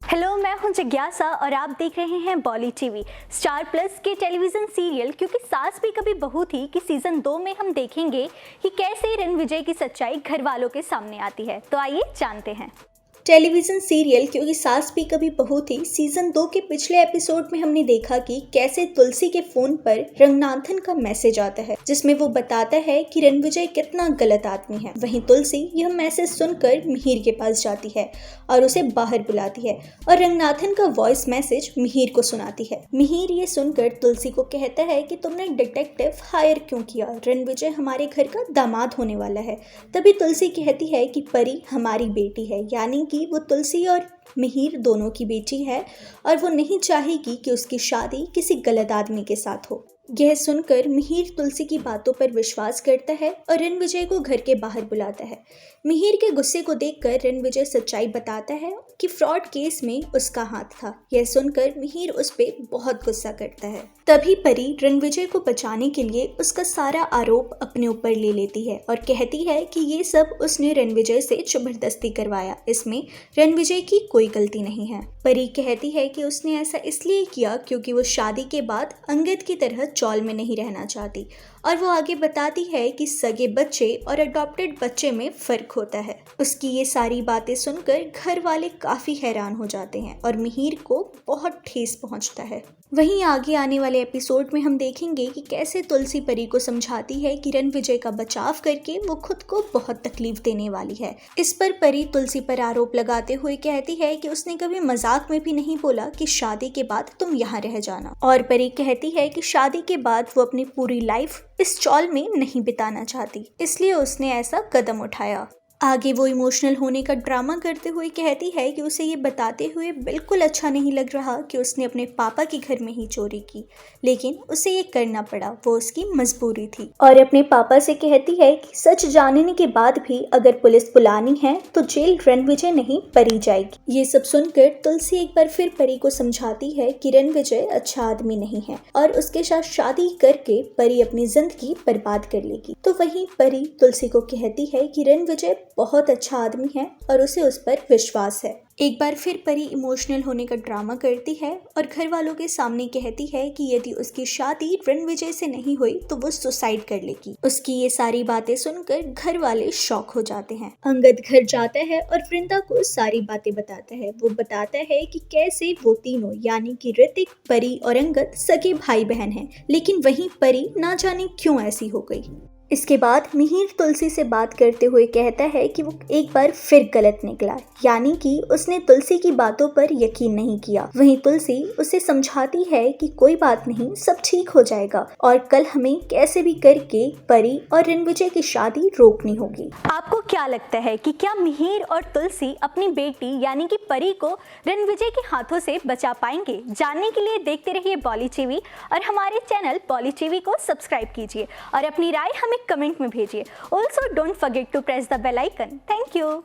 Hello, मैं हूं जिज्ञासा और आप देख रहे हैं बॉली टीवी। स्टार प्लस के टेलीविजन सीरियल क्योंकि सास भी कभी बहू थी कि सीजन 2 में हम देखेंगे कि कैसे रणविजय की सच्चाई घर वालों के सामने आती है। तो आइए जानते हैं। टेलीविजन सीरियल क्योंकि सास भी कभी बहू थी सीजन 2 के पिछले एपिसोड में हमने देखा कि कैसे तुलसी के फोन पर रंगनाथन का मैसेज आता है जिसमें वो बताता है कि रणविजय कितना गलत आदमी है। वहीं तुलसी यह मैसेज सुनकर मिहिर के पास जाती है और उसे बाहर बुलाती है और रंगनाथन का वॉइस मैसेज मिहिर को सुनाती है। मिहिर ये सुनकर तुलसी को कहता है कि तुमने डिटेक्टिव हायर क्यों किया, रणविजय हमारे घर का दामाद होने वाला है। तभी तुलसी कहती है कि परी हमारी बेटी है, यानी कि वो तुलसी और मिहिर दोनों की बेटी है और वो नहीं चाहेगी कि उसकी शादी किसी गलत आदमी के साथ हो। यह सुनकर मिहिर तुलसी की बातों पर विश्वास करता है और रणविजय को घर के बाहर बुलाता है। मिहिर के गुस्से को देखकर रणविजय सच्चाई बताता है कि फ्रॉड केस में उसका हाथ था। यह सुनकर मिहिर उस पर बहुत गुस्सा करता है। तभी परी रणविजय को बचाने के लिए उसका सारा आरोप अपने ऊपर ले लेती है और कहती है कि ये सब उसने रणविजय से जबरदस्ती करवाया, इसमें रणविजय की कोई गलती नहीं है। परी कहती है कि उसने ऐसा इसलिए किया क्योंकि वो शादी के बाद अंगद की तरह चौल में नहीं रहना चाहती और वो आगे बताती है कि सगे बच्चे और अडॉप्टेड बच्चे में फर्क होता है। उसकी ये सारी बातें सुनकर घर वाले काफी हैरान हो जाते हैं और मिहिर को बहुत ठेस पहुंचता है। वहीं आगे आने वाले एपिसोड में हम देखेंगे कि कैसे तुलसी परी को समझाती है कि रणविजय का बचाव करके वो खुद को बहुत तकलीफ देने वाली है। इस पर परी तुलसी पर आरोप लगाते हुए कहती है कि उसने कभी मजाक में भी नहीं बोला कि शादी के बाद तुम यहाँ रह जाना, और परी कहती है कि शादी के बाद वो अपनी पूरी लाइफ इस चौल में नहीं बिताना चाहती, इसलिए उसने ऐसा कदम उठाया। आगे वो इमोशनल होने का ड्रामा करते हुए कहती है कि उसे ये बताते हुए बिल्कुल अच्छा नहीं लग रहा कि उसने अपने पापा के घर में ही चोरी की, लेकिन उसे ये करना पड़ा, वो उसकी मजबूरी थी। और अपने पापा से कहती है कि सच जानने के बाद भी अगर पुलिस बुलानी है तो जेल रणविजय नहीं परी जाएगी। ये सब सुनकर तुलसी एक बार फिर परी को समझाती है कि रणविजय अच्छा आदमी नहीं है और उसके साथ शादी करके परी अपनी जिंदगी बर्बाद कर लेगी। तो वहीं परी तुलसी को कहती है कि रणविजय बहुत अच्छा आदमी है और उसे उस पर विश्वास है। एक बार फिर परी इमोशनल होने का ड्रामा करती है और घर वालों के सामने कहती है कि यदि उसकी शादी रणविजय से नहीं हुई तो वो सुसाइड कर लेगी। उसकी ये सारी बातें सुनकर घर वाले शॉक हो जाते हैं। अंगद घर जाता है और वृंदा को सारी बातें बताता है। वो बताता है कि कैसे वो तीनों यानी कि ऋतिक, परी और अंगद सगे भाई बहन हैं, लेकिन वहीं परी ना जाने क्यों ऐसी हो गई। इसके बाद मिहिर तुलसी से बात करते हुए कहता है कि वो एक बार फिर गलत निकला, यानी कि उसने तुलसी की बातों पर यकीन नहीं किया। वहीं तुलसी उसे समझाती है कि कोई बात नहीं, सब ठीक हो जाएगा और कल हमें कैसे भी करके परी और रणविजय की शादी रोकनी होगी। आपको क्या लगता है कि क्या मिहिर और तुलसी अपनी बेटी यानी कि परी को रणविजय के हाथों से बचा पाएंगे? जानने के लिए देखते रहिए बॉली टीवी और हमारे चैनल बॉली टीवी को सब्सक्राइब कीजिए और अपनी राय हमें कमेंट में भेजिए। Also don't forget to press the bell icon. Thank you.